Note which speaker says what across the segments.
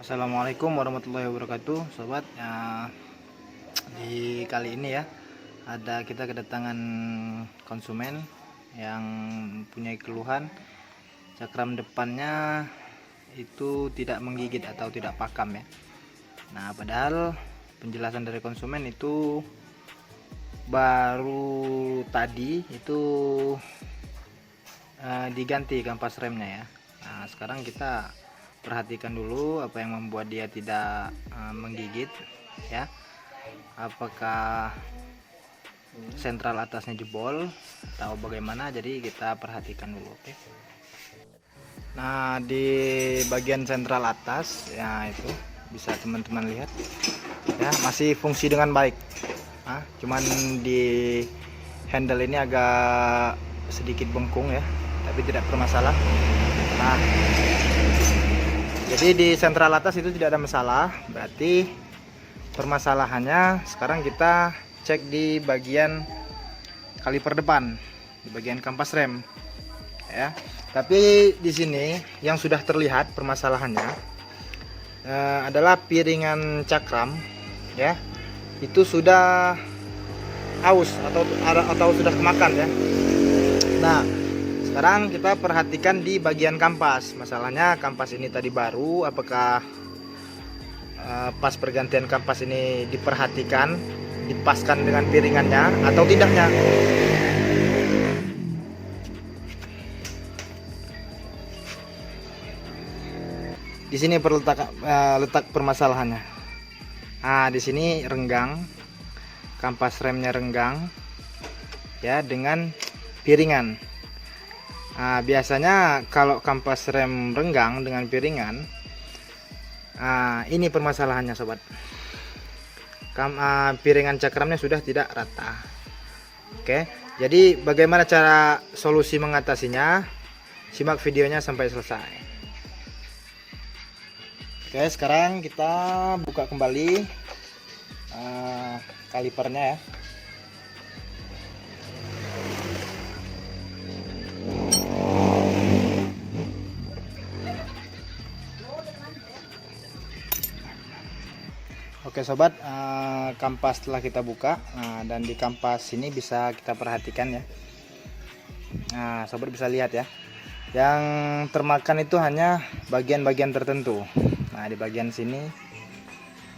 Speaker 1: Assalamualaikum warahmatullahi wabarakatuh, sobat. Di kali ini ya, kita kedatangan konsumen yang mempunyai keluhan cakram depannya itu tidak menggigit atau tidak pakam ya. Nah, padahal penjelasan dari konsumen itu baru tadi itu diganti kampas remnya ya. Nah, sekarang kita perhatikan dulu apa yang membuat dia tidak menggigit ya. Apakah sentral atasnya jebol atau bagaimana? Jadi kita perhatikan dulu, oke. Nah, di bagian sentral atas ya, itu bisa teman-teman lihat ya, masih fungsi dengan baik. Cuman di handle ini agak sedikit bengkung ya, tapi tidak bermasalah. Nah, jadi di sentral atas itu tidak ada masalah. Berarti permasalahannya sekarang kita cek di bagian kaliper depan, di bagian kampas rem ya. Tapi di sini yang sudah terlihat permasalahannya adalah piringan cakram ya, itu sudah aus atau sudah kemakan ya. Nah, sekarang kita perhatikan di bagian kampas. Masalahnya kampas ini tadi baru, apakah pas pergantian kampas ini diperhatikan, dipaskan dengan piringannya atau tidaknya? Di sini letak permasalahannya. Nah, di sini renggang, kampas remnya renggang ya dengan piringan. Nah, biasanya kalau kampas rem renggang dengan piringan, ini permasalahannya sobat. Piringan cakramnya sudah tidak rata. Oke, jadi bagaimana cara solusi mengatasinya? Simak videonya sampai selesai. Oke, sekarang kita buka kembali kalipernya ya. Oke sobat, kampas telah kita buka. Dan di kampas ini bisa kita perhatikan ya. Nah, sobat bisa lihat ya, yang termakan itu hanya bagian-bagian tertentu. Nah, di bagian sini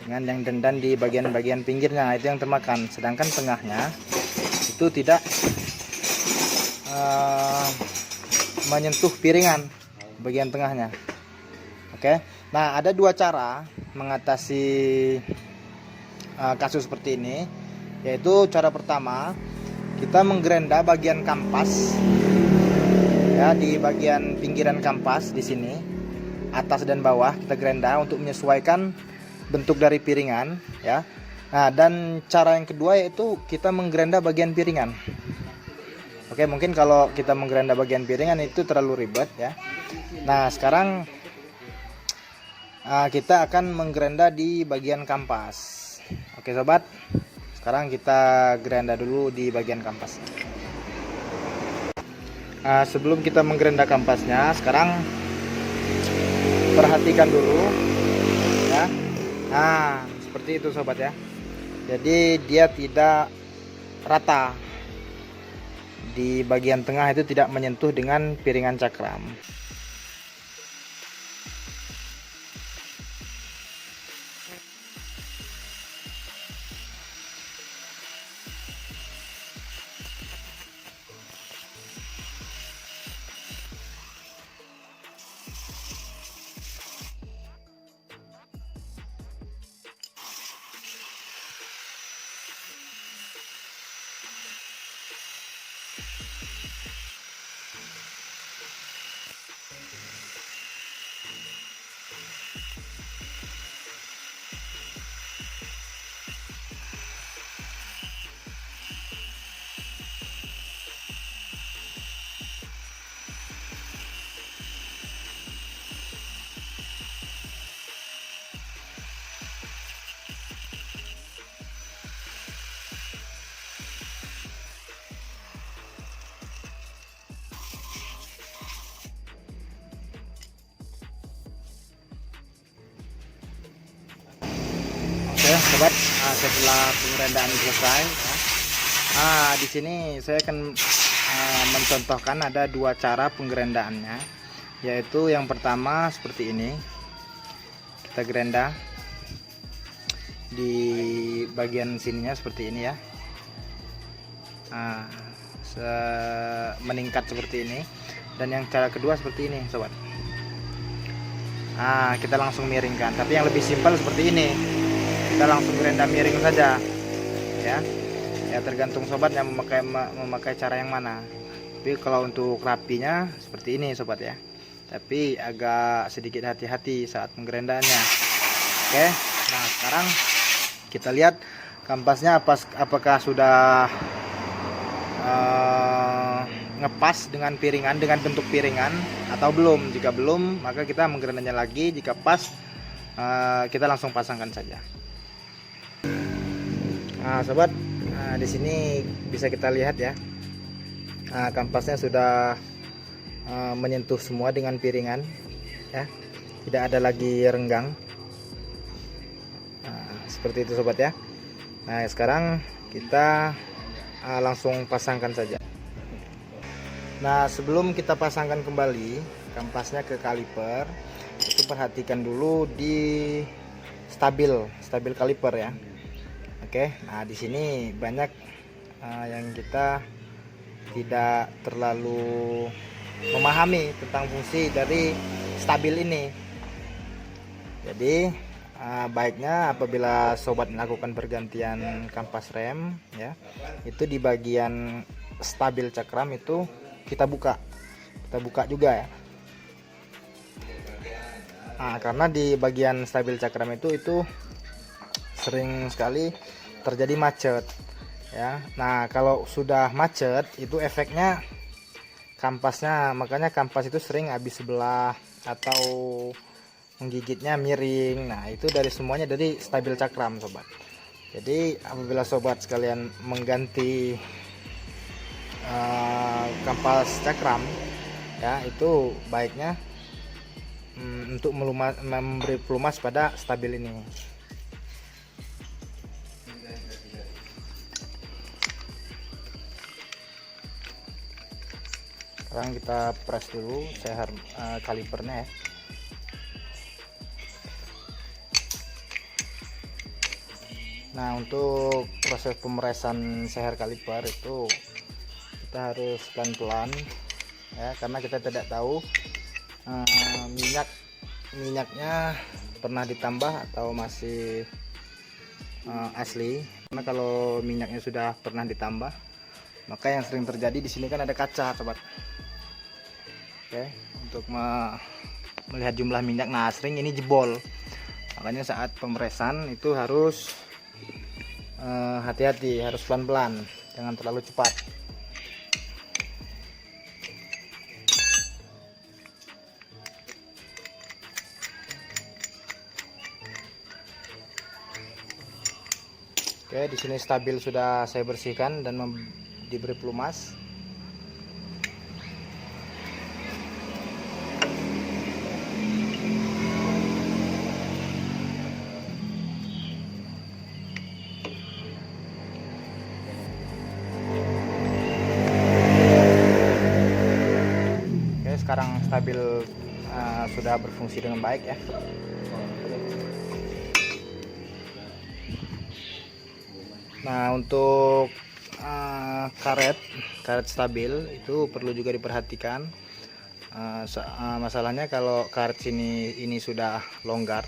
Speaker 1: dengan yang dendan di bagian-bagian pinggirnya, itu yang termakan. Sedangkan tengahnya itu tidak menyentuh piringan bagian tengahnya. Oke, nah ada dua cara mengatasi kasus seperti ini, yaitu cara pertama kita menggerenda bagian kampas ya, di bagian pinggiran kampas di sini atas dan bawah kita gerenda untuk menyesuaikan bentuk dari piringan ya. Nah, dan cara yang kedua yaitu kita menggerenda bagian piringan. Oke, mungkin kalau kita menggerenda bagian piringan itu terlalu ribet ya. Nah, sekarang kita akan menggerenda di bagian kampas. Oke sobat, sekarang kita gerenda dulu di bagian kampas. Sebelum kita menggerenda kampasnya, sekarang perhatikan dulu ya. Nah, seperti itu sobat ya. Jadi dia tidak rata. Di bagian tengah itu tidak menyentuh dengan piringan cakram. Oke, sobat, setelah pengerendaan selesai, ya. Di sini saya akan mencontohkan ada dua cara penggerendaannya, yaitu yang pertama seperti ini. Kita gerenda di bagian sininya seperti ini ya. Meningkat seperti ini. Dan yang cara kedua seperti ini, sobat. Kita langsung miringkan, tapi yang lebih simpel seperti ini. Kita langsung gerenda miring saja, ya. Ya tergantung sobat yang memakai cara yang mana. Tapi kalau untuk rapinya seperti ini, sobat ya. Tapi agak sedikit hati-hati saat penggerendaannya. Oke. Nah, sekarang kita lihat kampasnya apakah sudah ngepas dengan piringan, dengan bentuk piringan atau belum. Jika belum, maka kita menggerendanya lagi. Jika pas, kita langsung pasangkan saja. Sobat, di sini bisa kita lihat ya, kampasnya sudah menyentuh semua dengan piringan ya, tidak ada lagi renggang. Seperti itu sobat ya. Nah, sekarang kita langsung pasangkan saja. Nah, sebelum kita pasangkan kembali kampasnya ke kaliper, itu perhatikan dulu di stabil kaliper ya. Oke, nah di sini banyak yang kita tidak terlalu memahami tentang fungsi dari stabil ini. Jadi baiknya apabila sobat melakukan pergantian kampas rem ya, itu di bagian stabil cakram itu kita buka juga ya. Karena di bagian stabil cakram itu sering sekali terjadi macet ya. Nah, kalau sudah macet itu efeknya kampasnya, makanya kampas itu sering habis sebelah atau menggigitnya miring. Nah, itu dari semuanya dari stabil cakram sobat. Jadi apabila sobat sekalian mengganti kampas cakram ya, itu baiknya untuk memberi pelumas pada stabil ini. Sekarang kita press dulu seher kalipernya ya. Nah, untuk proses pemeresan seher kaliper itu kita harus pelan-pelan ya, karena kita tidak tahu minyaknya pernah ditambah atau masih asli. Karena kalau minyaknya sudah pernah ditambah, maka yang sering terjadi di sini kan ada kaca sobat. Oke, untuk melihat jumlah minyak, nah sering ini jebol. Makanya saat pemeresan itu harus hati-hati, harus pelan-pelan, jangan terlalu cepat. Oke, di sini stabil sudah saya bersihkan dan diberi pelumas. Oke, sekarang stabil sudah berfungsi dengan baik ya. Nah, untuk karet stabil itu perlu juga diperhatikan. Masalahnya kalau karet ini sudah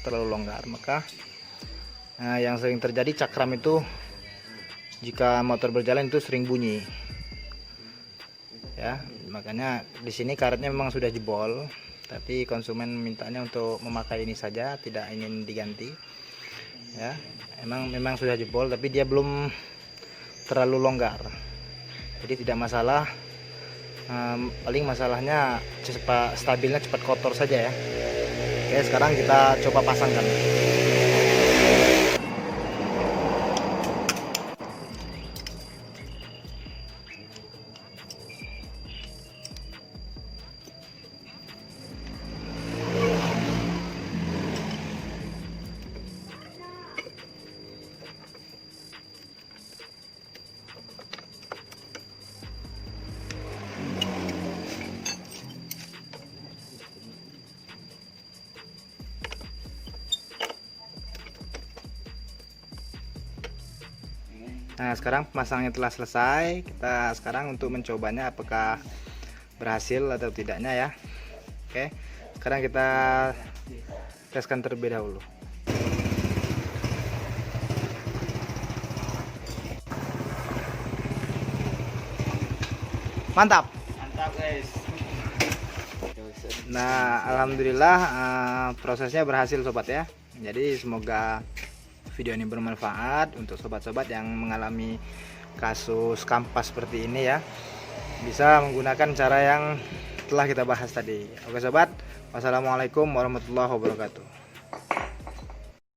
Speaker 1: terlalu longgar, maka yang sering terjadi cakram itu jika motor berjalan itu sering bunyi. Ya, makanya di sini karetnya memang sudah jebol, tapi konsumen mintanya untuk memakai ini saja, tidak ingin diganti. Ya, memang sudah jebol, tapi dia belum terlalu longgar, jadi tidak masalah. Paling masalahnya stabilnya cepat kotor saja ya. Oke, sekarang kita coba pasangkan. Nah, sekarang pemasangannya telah selesai. Kita sekarang untuk mencobanya apakah berhasil atau tidaknya ya. Oke, sekarang kita teskan terlebih dahulu. Mantap.
Speaker 2: Mantap guys.
Speaker 1: Nah, alhamdulillah prosesnya berhasil sobat ya. Jadi semoga video ini bermanfaat untuk sobat-sobat yang mengalami kasus kampas seperti ini ya. Bisa menggunakan cara yang telah kita bahas tadi. Oke sobat, wassalamualaikum warahmatullahi wabarakatuh.